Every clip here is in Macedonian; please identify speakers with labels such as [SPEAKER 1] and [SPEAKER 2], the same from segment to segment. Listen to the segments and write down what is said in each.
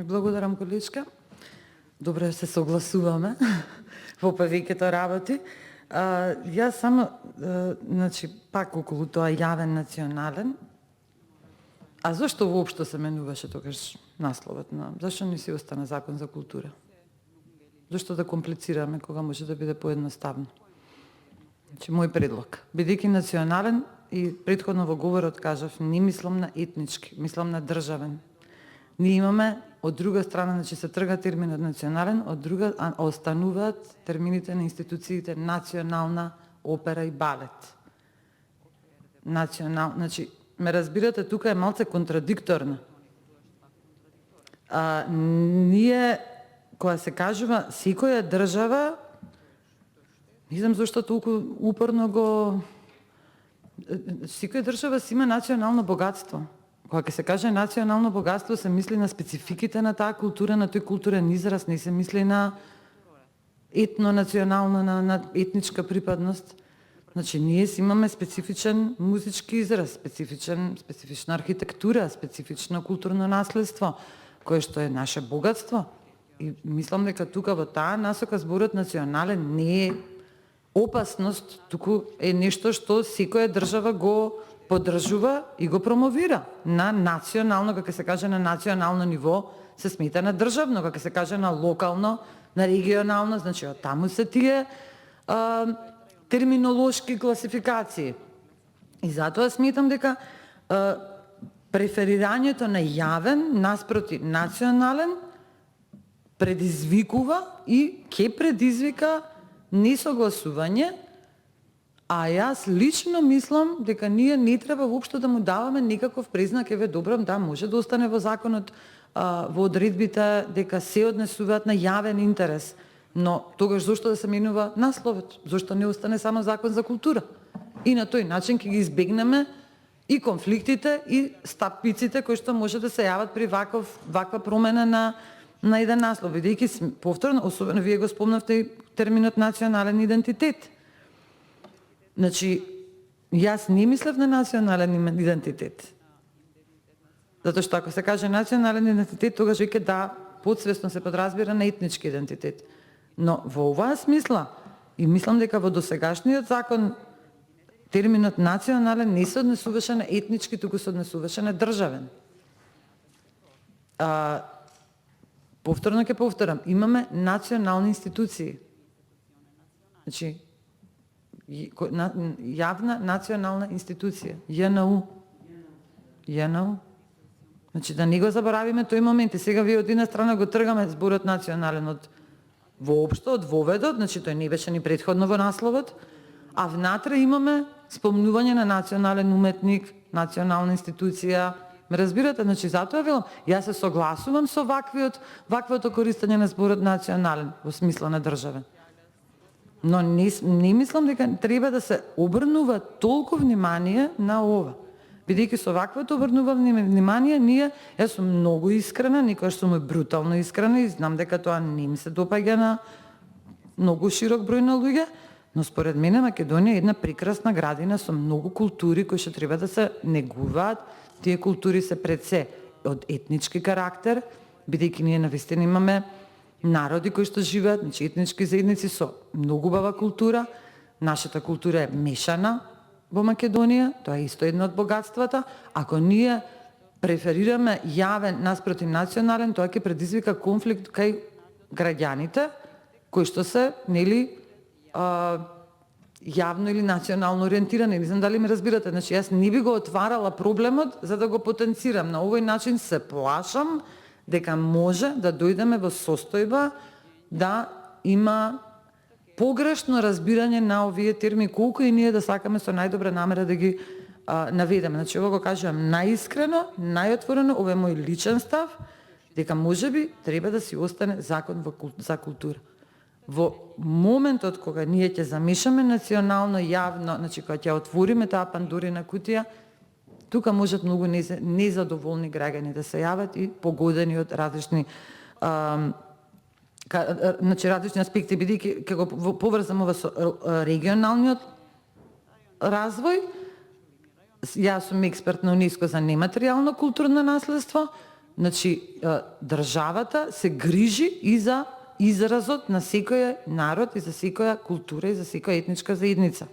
[SPEAKER 1] Благодарам, колечка. Добре се согласуваме во повеќето работи. Јас само, пак околу тоа јавен национален, а зашто воопшто се менуваше тогаш насловот на... Зашто не си остана закон за култура? Зашто да комплицираме кога може да биде поедноставно? Мој предлог. Бидејќи национален, и претходно во говорот кажав, не мислам на етнички, мислам на државен. Ние имаме, од друга страна, се трга терминот национален, од друга остануваат термините на институциите национална опера и балет. Ме разбирате, тука е малце контрадикторно. Ние, кога се кажува секоја држава, не знам зашто толку упорно го... Секоја држава си има национално богатство. Кога ќе се каже национално богатство, се мисли на спецификите на таа култура, на тој културен израз, не се мисли на етно-национално, на етничка припадност. Ние си имаме специфичен музички израз, специфична архитектура, специфично културно наследство, кое што е наше богатство. И мислам дека тука во таа насока зборот национален не е опасност, туку е нешто што секоја држава го поддржува и го промовира на национално, како се каже на национално ниво, се смета на државно, како се каже на локално, на регионално, значи од таму се тие терминолошки класификации. И затоа сметам дека преферирањето на јавен наспроти национален предизвикува и ќе предизвика несогласување, а јас лично мислам дека ние не треба воопшто да му даваме никаков признак, еве добро, да, може да остане во законот, во одредбите дека се однесуваат на јавен интерес, но тогаш зошто да се менува насловот? Зошто не остане само закон за култура? И на тој начин ќе ги избегнеме и конфликтите и стапиците кои што може да се јават при ваква промена на еден наслов, бидејќи повторно, особено вие го спомнавте терминот национален идентитет. Јас не мислев на национален идентитет. Затоа што ако се каже национален идентитет, тогаш веќе да, подсвесно се подразбира на етнички идентитет. Но во оваа смисла, и мислам дека во досегашниот закон, терминот национален не се однесуваше на етнички, туку се однесуваше на државен. Повторно ќе повторам, имаме национални институции. Јавна национална институција, ЈНУ. Да не го заборавиме тој момент. И сега вие од една страна го тргаме зборот национален од воопшто, од воведот, тој не беше ни претходно во насловот, а внатре имаме спомнување на национален уметник, национална институција. Ме разбирате? Затоа велам, јас се согласувам со ваквото користење на зборот национален во смисла на државен. Но не мислам дека треба да се обрнува толку внимание на ова. Бидејќи со ваквото обрнување внимание, јас сум многу искрена, никогаш сум брутално искрена и знам дека тоа не ми се допаѓа на многу широк број на луѓе, но според мене Македонија е една прекрасна градина со многу култури кои што треба да се негуваат. Тие култури се пред се од етнички карактер, бидејќи ние навистина имаме народи кои што живеат, етнички заедници со многу убава култура. Нашата култура е мешана во Македонија, тоа е исто едно од богатствата. Ако ние преферираме јавен наспроти национален, тоа ќе предизвика конфликт кај граѓаните кои што се, јавно или национално ориентирани. Не знам дали ме разбирате. Јас не би го отварала проблемот за да го потенцирам. На овој начин се плашам дека може да дојдеме во состојба да има погрешно разбирање на овие термини, колку и ние да сакаме со најдобра намера да ги наведеме. Ова го кажувам најискрено, најотворено, ова е мој личен став, дека можеби треба да си остане закон за култура. Во моментот кога ние ќе замешаме национално, јавно, кога ќе отвориме таа пандорина кутија, тука можат многу незадоволни граѓани да се јават и погодени од различни различни аспекти, бидејќи ќе го поврзам ова со регионалниот развој. Јас сум експерт на УНЕСКО за нематеријално културно наследство, Значи, државата се грижи и за изразот на секој народ и за секоја култура и за секоја етничка заедница.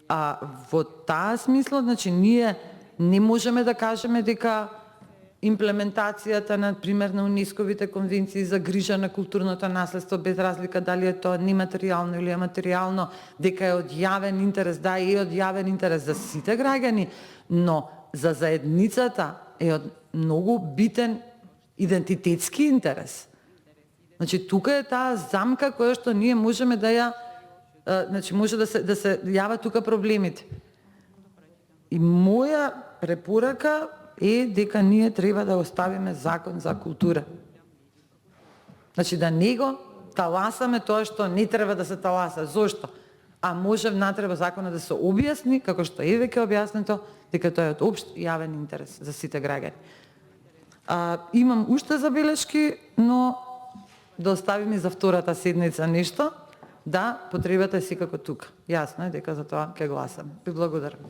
[SPEAKER 1] А во таа смисла, значи, ние не можеме да кажеме дека имплементацијата, на пример, на УНЕСКО-вите конвенции за грижа на културното наследство, без разлика дали е тоа нематеријално или материјално, дека е од јавен интерес, да, е од јавен интерес за сите граѓани, но за заедницата е од многу битен идентитетски интерес. Значи, тука е таа замка која што ние можеме да ја, значи, може да се јават тука проблемите. И моја препорака е дека ние треба да оставиме закон за култура. Значи, да не го таласаме тоа што не треба да се таласа. Зошто? А може внатре во законот да се објасни, како што е веќе објаснето, дека тоа е од општ јавен интерес за сите граѓани. Имам уште забелешки, но да оставиме за втората седница нешто. Да, потребата е секако тука. Јасно е дека за тоа ќе гласам. Ви благодарам.